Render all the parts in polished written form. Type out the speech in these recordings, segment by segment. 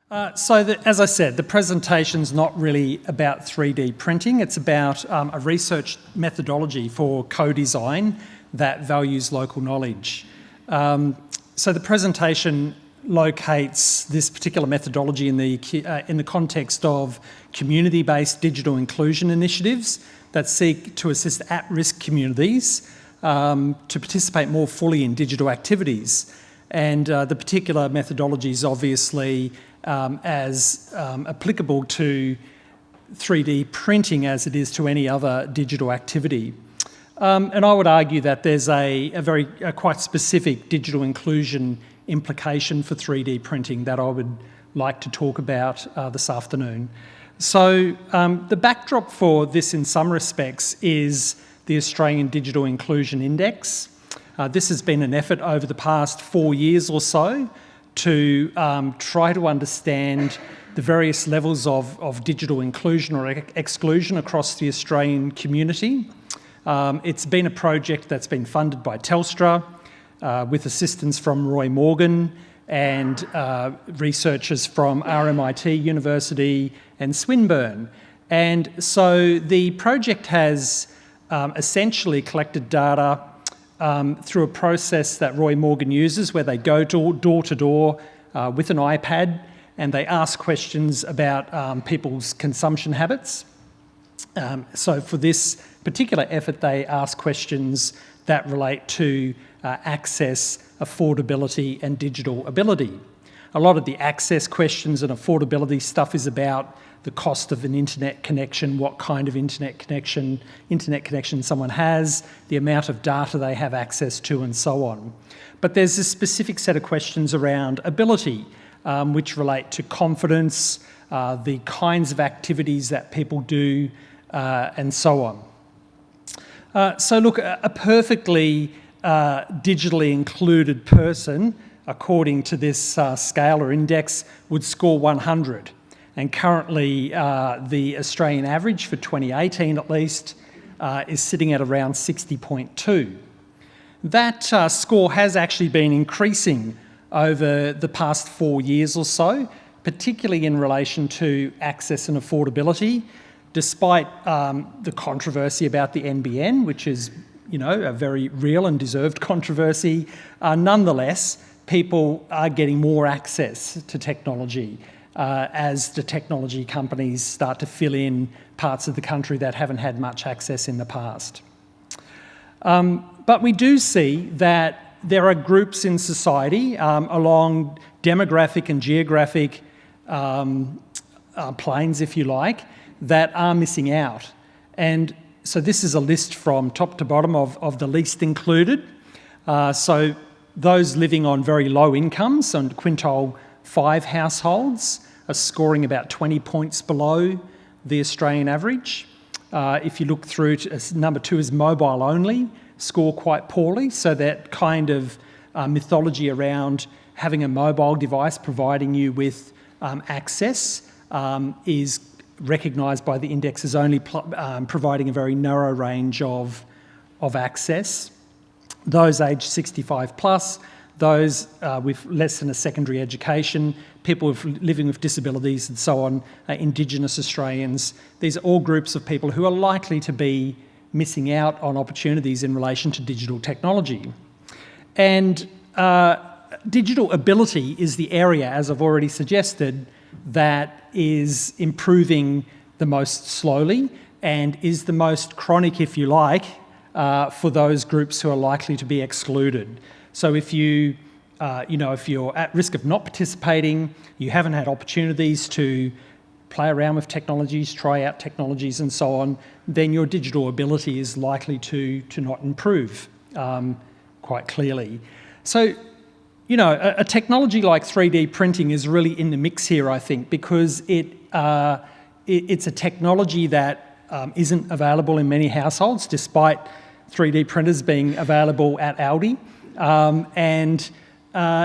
As I said, the presentation's not really about 3D printing. It's about a research methodology for co-design that values local knowledge. So the presentation locates this particular methodology in the context of community-based digital inclusion initiatives that seek to assist at-risk communities to participate more fully in digital activities. And the particular methodology is obviously as applicable to 3D printing as it is to any other digital activity. And I would argue that there's a quite specific digital inclusion implication for 3D printing that I would like to talk about this afternoon. So the backdrop for this in some respects is the Australian Digital Inclusion Index. This has been an effort over the past 4 years or so to try to understand the various levels of digital inclusion or exclusion across the Australian community. It's been a project that's been funded by Telstra with assistance from Roy Morgan and researchers from RMIT University and Swinburne. And so the project has essentially collected data through a process that Roy Morgan uses where they go door to door with an iPad and they ask questions about people's consumption habits. So for this particular effort, they ask questions that relate to access, affordability and digital ability. A lot of the access questions and affordability stuff is about the cost of an internet connection, what kind of internet connection someone has, the amount of data they have access to and so on. But there's a specific set of questions around ability, which relate to confidence, the kinds of activities that people do, and so on. So look, a perfectly digitally included person, according to this scale or index, would score 100. And currently the Australian average for 2018 at least is sitting at around 60.2. That score has actually been increasing over the past 4 years or so, particularly in relation to access and affordability, despite the controversy about the NBN, which is, you know, a very real and deserved controversy. Nonetheless, people are getting more access to technology as the technology companies start to fill in parts of the country that haven't had much access in the past. But we do see that there are groups in society along demographic and geographic planes, if you like, that are missing out. And so this is a list from top to bottom of the least included. So those living on very low incomes, on quintile 5 households, are scoring about 20 points below the Australian average. If you look through to number 2 is mobile only, score quite poorly. So that kind of mythology around having a mobile device providing you with access is recognised by the index as only providing a very narrow range of access. Those aged 65 plus, those with less than a secondary education, people living with disabilities and so on, indigenous Australians. These are all groups of people who are likely to be missing out on opportunities in relation to digital technology. And digital ability is the area, as I've already suggested, that is improving the most slowly and is the most chronic, if you like, for those groups who are likely to be excluded. So if if you're at risk of not participating, you haven't had opportunities to play around with technologies, try out technologies and so on, then your digital ability is likely to not improve quite clearly. So, you know, a technology like 3D printing is really in the mix here, I think, because it's a technology that isn't available in many households, despite 3D printers being available at Aldi.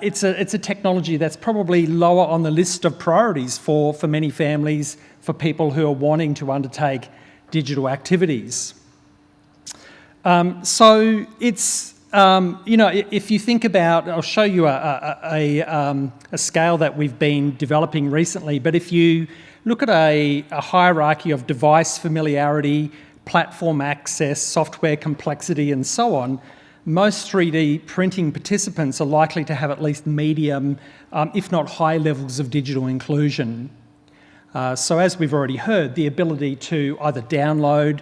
It's a technology that's probably lower on the list of priorities for many families, for people who are wanting to undertake digital activities. So it's if you think about, I'll show you a scale that we've been developing recently, but if you look at a hierarchy of device familiarity, platform access, software complexity, and so on, most 3D printing participants are likely to have at least medium, if not high levels of digital inclusion. So as we've already heard, the ability to either download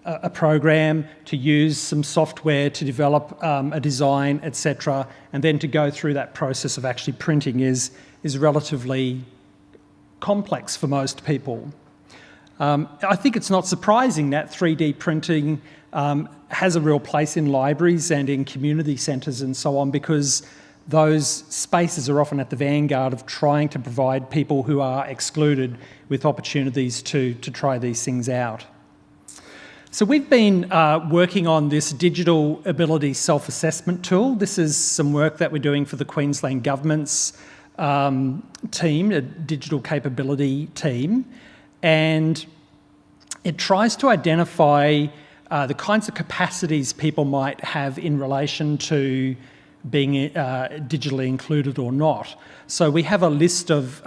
a program, to use some software to develop a design, etc., and then to go through that process of actually printing is relatively complex for most people. I think it's not surprising that 3D printing has a real place in libraries and in community centres and so on, because those spaces are often at the vanguard of trying to provide people who are excluded with opportunities to try these things out. So we've been working on this digital ability self-assessment tool. This is some work that we're doing for the Queensland Government's team, a digital capability team, and it tries to identify the kinds of capacities people might have in relation to being digitally included or not. So we have a list of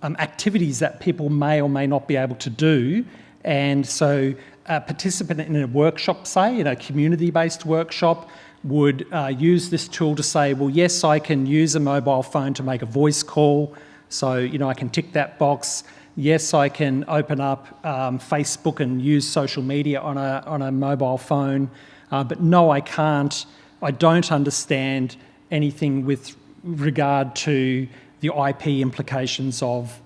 activities that people may or may not be able to do, and so a participant in a workshop, say, in a community-based workshop, would use this tool to say, well, yes, I can use a mobile phone to make a voice call, so, I can tick that box. Yes, I can open up Facebook and use social media on a mobile phone, but no, I can't. I don't understand anything with regard to the IP implications of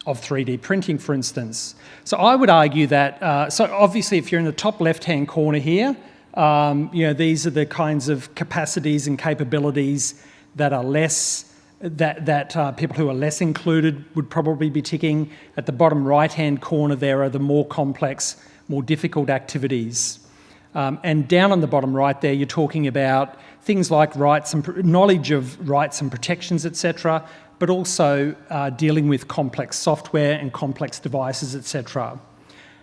3D printing, for instance. So I would argue that, so obviously if you're in the top left-hand corner here, these are the kinds of capacities and capabilities that are less, that people who are less included would probably be ticking. At the bottom right-hand corner there are the more complex, more difficult activities. And down on the bottom right there, you're talking about things like rights and knowledge of rights and protections, etc., but also dealing with complex software and complex devices, etc.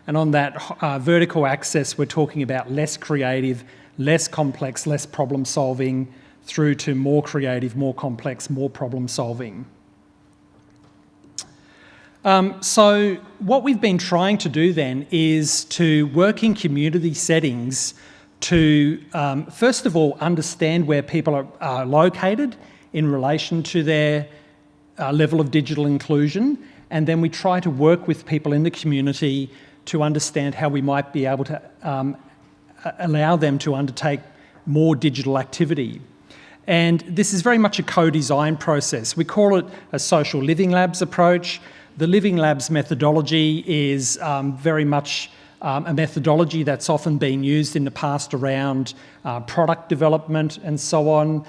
And on that vertical axis, we're talking about less creative, less complex, less problem solving, through to more creative, more complex, more problem solving. So what we've been trying to do then is to work in community settings to, first of all, understand where people are located in relation to their level of digital inclusion, and then we try to work with people in the community to understand how we might be able to allow them to undertake more digital activity. And this is very much a co-design process. We call it a social living labs approach. The Living Labs methodology is very much a methodology that's often been used in the past around product development and so on.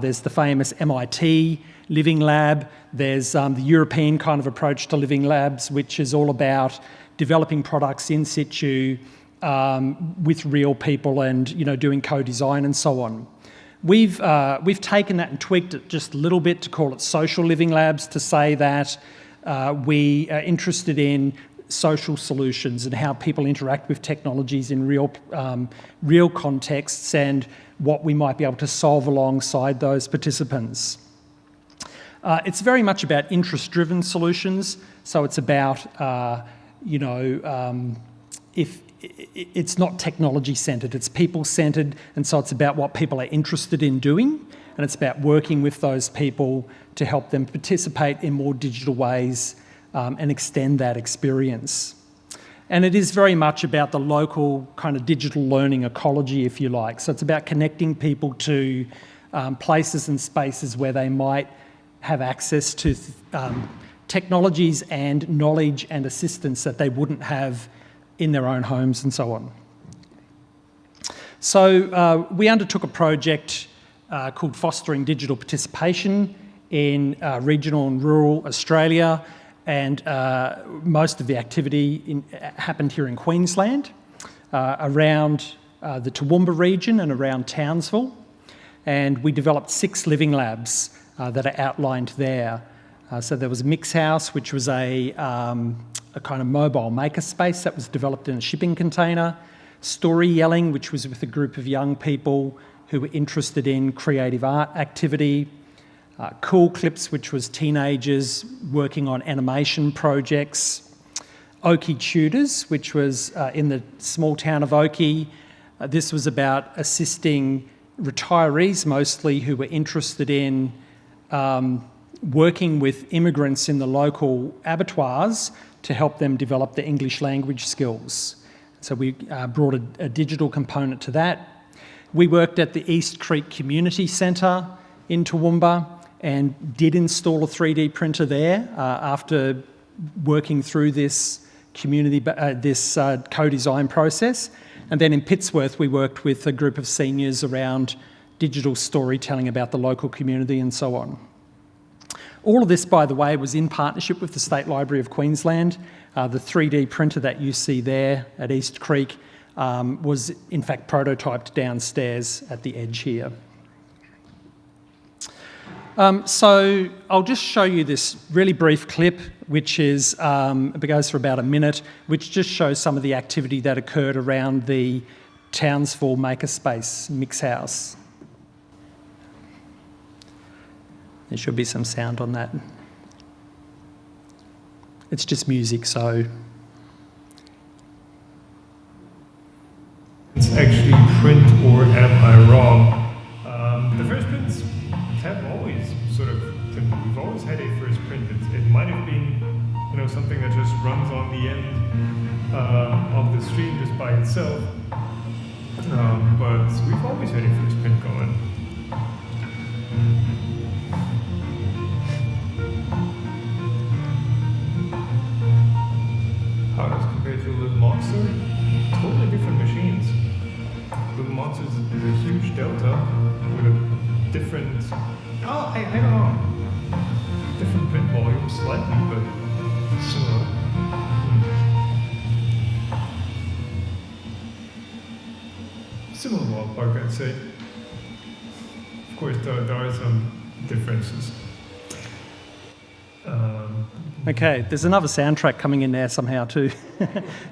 There's the famous MIT Living Lab. There's the European kind of approach to Living Labs, which is all about developing products in situ with real people and doing co-design and so on. We've taken that and tweaked it just a little bit to call it social living labs, to say that we are interested in social solutions and how people interact with technologies in real contexts and what we might be able to solve alongside those participants. It's very much about interest-driven solutions, so it's about, if it's not technology-centred, it's people-centred, and so it's about what people are interested in doing, and it's about working with those people to help them participate in more digital ways and extend that experience. And it is very much about the local kind of digital learning ecology, if you like. So it's about connecting people to places and spaces where they might have access to technologies and knowledge and assistance that they wouldn't have in their own homes and so on. So we undertook a project called Fostering Digital Participation in regional and rural Australia, and most of the activity happened here in Queensland, around the Toowoomba region and around Townsville. And we developed 6 living labs that are outlined there. So there was Mix House, which was a kind of mobile makerspace that was developed in a shipping container. Story Yelling, which was with a group of young people who were interested in creative art activity. Cool Clips, which was teenagers working on animation projects. Oakey Tutors, which was in the small town of Oakey. This was about assisting retirees mostly who were interested in working with immigrants in the local abattoirs to help them develop their English language skills. So we brought a digital component to that. We worked at the East Creek Community Centre in Toowoomba and did install a 3D printer there after working through this co-design process. And then in Pittsworth, we worked with a group of seniors around digital storytelling about the local community and so on. All of this, by the way, was in partnership with the State Library of Queensland. The 3D printer that you see there at East Creek was in fact prototyped downstairs at the edge here. So I'll just show you this really brief clip, which is, it goes for about a minute, which just shows some of the activity that occurred around the Townsville Makerspace Mix House. There should be some sound on that. It's just music, so... It's actually print, or am I wrong? The first prints have always sort of printed. We've always had a first print. It might have been, something that just runs on the end of the stream just by itself. But we've always had a first print going. How does it compare to Little Monster? Totally different machines. Little Monster is a huge delta with a different, I don't know, different print volume slightly, but similar. Similar ballpark, I'd say. Of course, there are some differences. Okay, there's another soundtrack coming in there somehow too,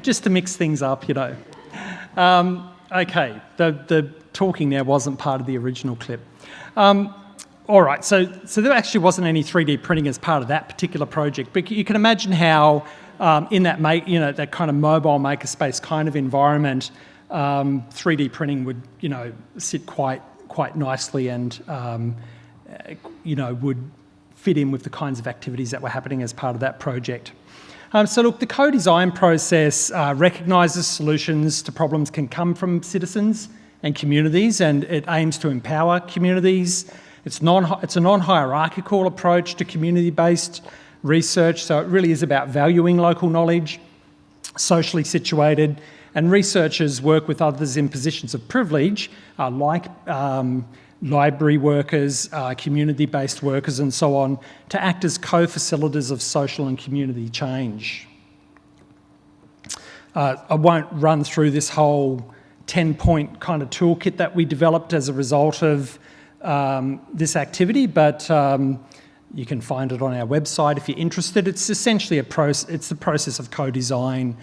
just to mix things up, Okay, the talking there wasn't part of the original clip. All right, so there actually wasn't any 3D printing as part of that particular project, but you can imagine how in that that kind of mobile makerspace kind of environment, 3D printing would sit quite nicely and would fit in with the kinds of activities that were happening as part of that project. So look, the co-design process recognises solutions to problems can come from citizens and communities, and it aims to empower communities. It's a non-hierarchical approach to community-based research, so it really is about valuing local knowledge, socially situated, and researchers work with others in positions of privilege, like library workers, community-based workers and so on, to act as co-facilitators of social and community change. I won't run through this whole 10-point kind of toolkit that we developed as a result of this activity, but you can find it on our website if you're interested. It's essentially it's the process of co-design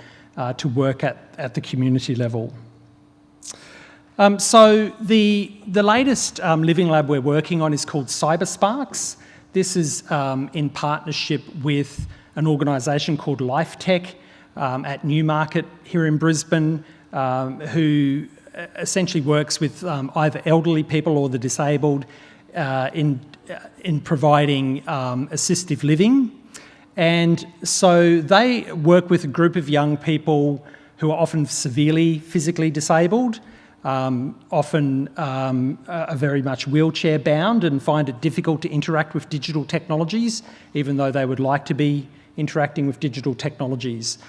to work at the community level. So the latest living lab we're working on is called Cybersparks. This is in partnership with an organisation called LifeTech at Newmarket here in Brisbane, who essentially works with either elderly people or the disabled in providing assistive living. And so they work with a group of young people who are often severely physically disabled, often are very much wheelchair bound and find it difficult to interact with digital technologies, even though they would like to be interacting with digital technologies.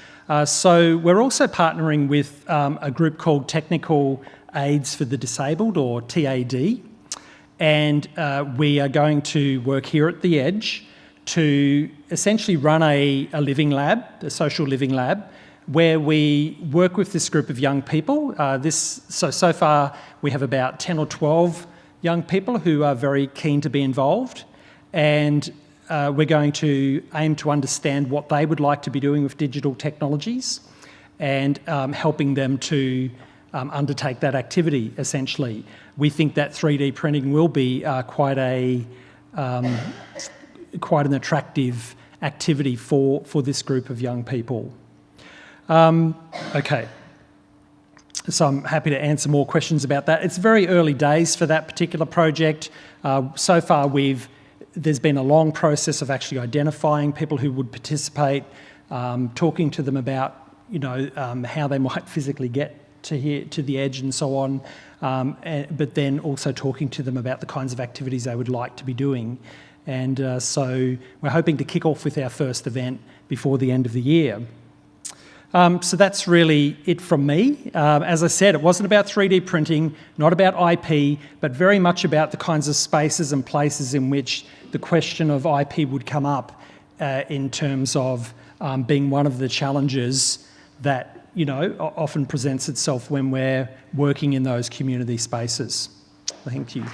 So we're also partnering with a group called Technical Aids for the Disabled, or TAD, and we are going to work here at the Edge to essentially run a living lab, a social living lab, where we work with this group of young people. So far we have about 10 or 12 young people who are very keen to be involved, and we're going to aim to understand what they would like to be doing with digital technologies and helping them to undertake that activity, essentially. We think that 3D printing will be quite an attractive activity for this group of young people. Okay. So I'm happy to answer more questions about that. It's very early days for that particular project. So far, there's been a long process of actually identifying people who would participate, talking to them about, how they might physically get to the edge and so on, but then also talking to them about the kinds of activities they would like to be doing. And so we're hoping to kick off with our first event before the end of the year. So that's really it from me. As I said, it wasn't about 3D printing, not about IP, but very much about the kinds of spaces and places in which the question of IP would come up in terms of being one of the challenges that, often presents itself when we're working in those community spaces. Thank you.